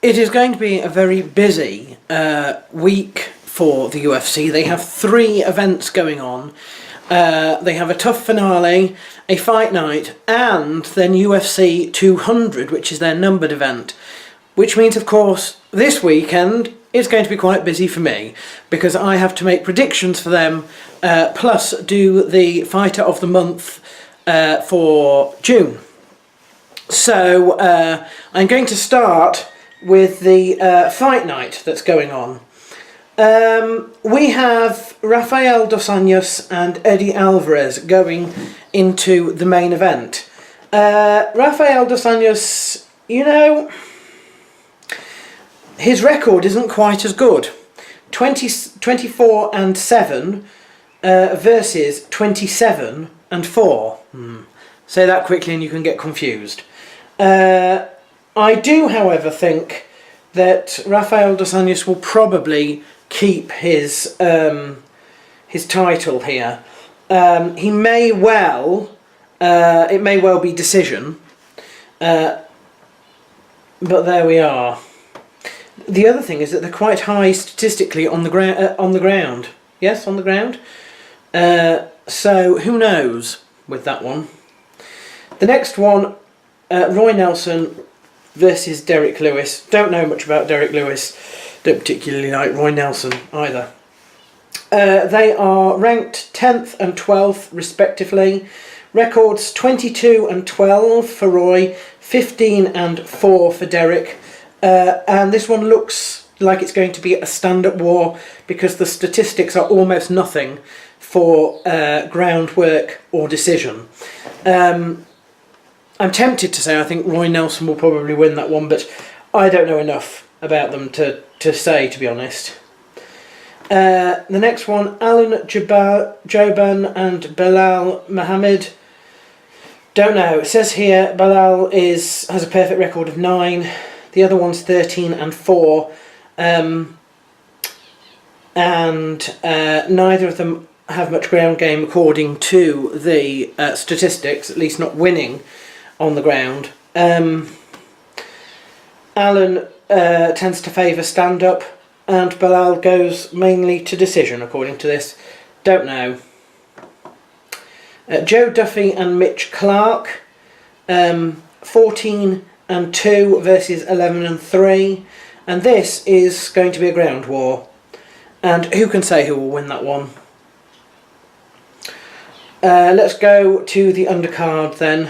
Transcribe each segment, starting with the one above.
It is going to be a very busy week for the UFC. They have 3 events going on. They have a tough finale, a fight night, and then UFC 200, which is their numbered event. Which means, of course, this weekend is going to be quite busy for me, because I have to make predictions for them, plus do the Fighter of the Month for June. So I'm going to start with the fight night that's going on. We have Rafael dos Anjos and Eddie Alvarez going into the main event. Rafael dos Anjos, you know, his record isn't quite as good. 24-7 versus 27-4. Say that quickly and you can get confused. I do, however, think that Rafael dos Anjos will probably keep his title here. He may well, it may well be decision, but there we are. The other thing is that they're quite high statistically on the ground. Yes, on the ground. So who knows with that one. The next one, Roy Nelson versus Derek Lewis. Don't know much about Derek Lewis. Don't particularly like Roy Nelson either. They are ranked 10th and 12th respectively. Records 22-12 for Roy, 15-4 for Derek. And this one looks like it's going to be a stand-up war because the statistics are almost nothing for groundwork or decision. I'm tempted to say I think Roy Nelson will probably win that one, but I don't know enough about them to say, to be honest. The next one, Alan Jouban and Belal Muhammad. Don't know. It says here Belal has a perfect record of 9. The other one's 13-4. And neither of them have much ground game according to the statistics, at least not winning on the ground. Alan tends to favour stand-up, and Belal goes mainly to decision according to this. Don't know. Joe Duffy and Mitch Clark, 14-2 versus 11-3, and this is going to be a ground war. And who can say who will win that one? Let's go to the undercard then.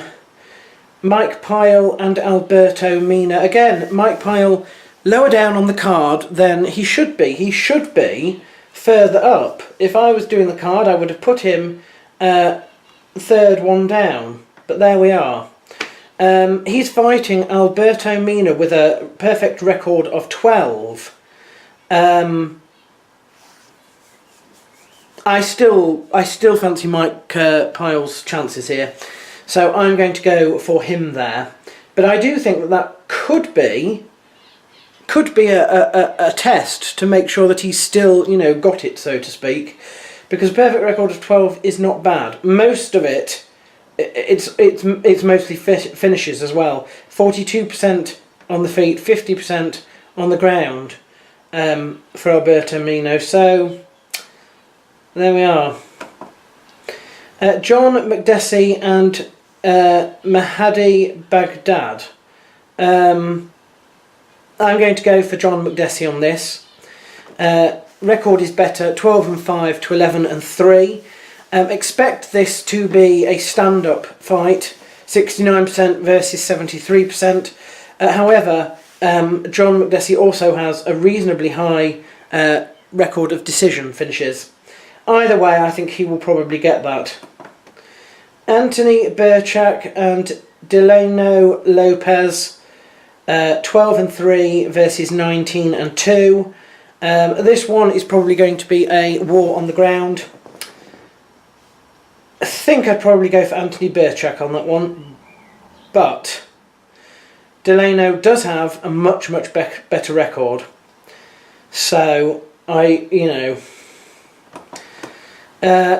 Mike Pyle and Alberto Mina. Again, Mike Pyle lower down on the card than he should be. He should be further up. If I was doing the card, I would have put him third one down. But there we are. He's fighting Alberto Mina with a perfect record of 12. I still fancy Mike Pyle's chances here. So I'm going to go for him there. But I do think that could be a test to make sure that he's still, you know, got it, so to speak. Because a perfect record of 12 is not bad. Most of it's mostly finishes as well. 42% on the feet, 50% on the ground for Alberto Mina. So there we are. John McDessie and Mahdi Baghdad. I'm going to go for John McDessie on this. Record is better, 12-5 to 11-3. Expect this to be a stand-up fight, 69% versus 73%. However, John McDessie also has a reasonably high record of decision finishes. Either way, I think he will probably get that. Anthony Burchak and Delano Lopez, 12-3 versus 19-2. This one is probably going to be a war on the ground. I think I'd probably go for Anthony Burchak on that one, but Delano does have a much better record. So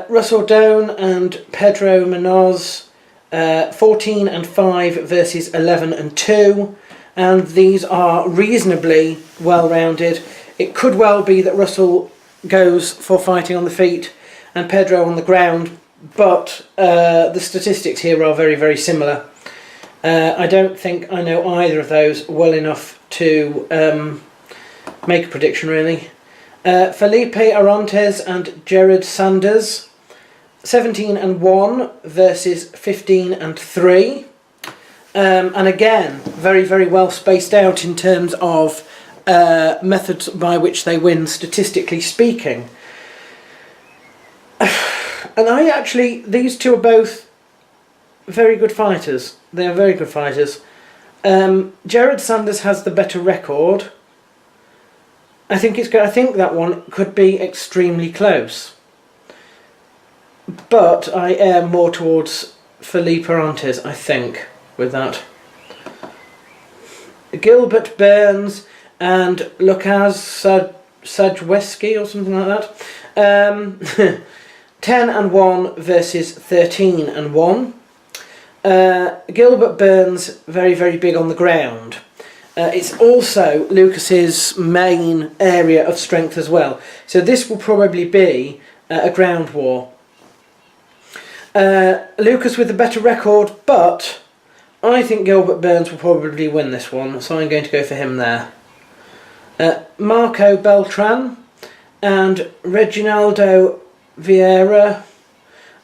Russell Doan and Pedro Munoz, 14-5 versus 11-2. and these are reasonably well-rounded. It could well be that Russell goes for fighting on the feet and Pedro on the ground, but the statistics here are very, very similar. I don't think I know either of those well enough to make a prediction, really. Felipe Arantes and Jared Sanders, 17-1 versus 15-3. And again, very, very well spaced out in terms of methods by which they win, statistically speaking. And these two are both very good fighters. They are very good fighters. Jared Sanders has the better record. I think that one could be extremely close. But I err more towards Felipe Arantes, I think, with that. Gilbert Burns and Lucas Sajewski or something like that. 10-1 versus 13-1. Gilbert Burns, very, very big on the ground. It's also Lucas's main area of strength as well. So this will probably be a ground war. Lucas with a better record, but I think Gilbert Burns will probably win this one, so I'm going to go for him there. Marco Beltran and Reginaldo Vieira,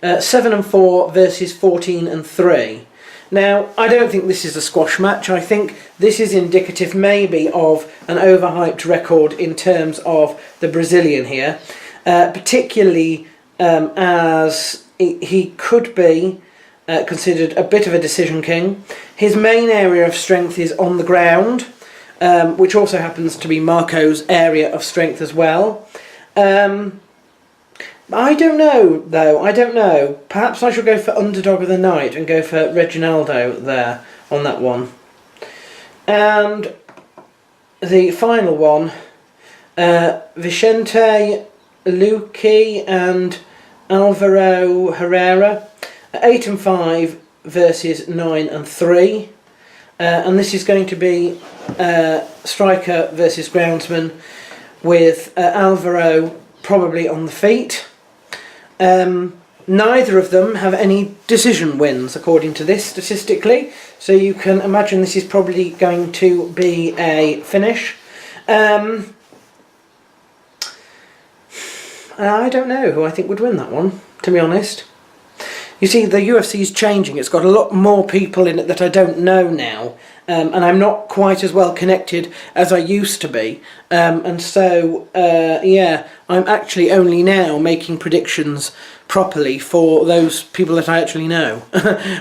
7-4 versus 14-3. Now, I don't think this is a squash match. I think this is indicative maybe of an overhyped record in terms of the Brazilian here, particularly as he could be considered a bit of a decision king. His main area of strength is on the ground, which also happens to be Marco's area of strength as well. I don't know, though. I don't know. Perhaps I should go for underdog of the night and go for Reginaldo there on that one. And the final one, Vicente Luque and Alvaro Herrera, 8-5 versus 9-3. And this is going to be striker versus groundsman, with Alvaro probably on the feet. Neither of them have any decision wins according to this statistically, so you can imagine this is probably going to be a finish. I don't know who I think would win that one, to be honest. You see, the UFC is changing. It's got a lot more people in it that I don't know now, and I'm not quite as well connected as I used to be. And so, yeah, I'm actually only now making predictions properly for those people that I actually know,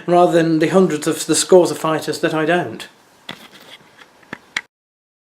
rather than the hundreds of the scores of fighters that I don't.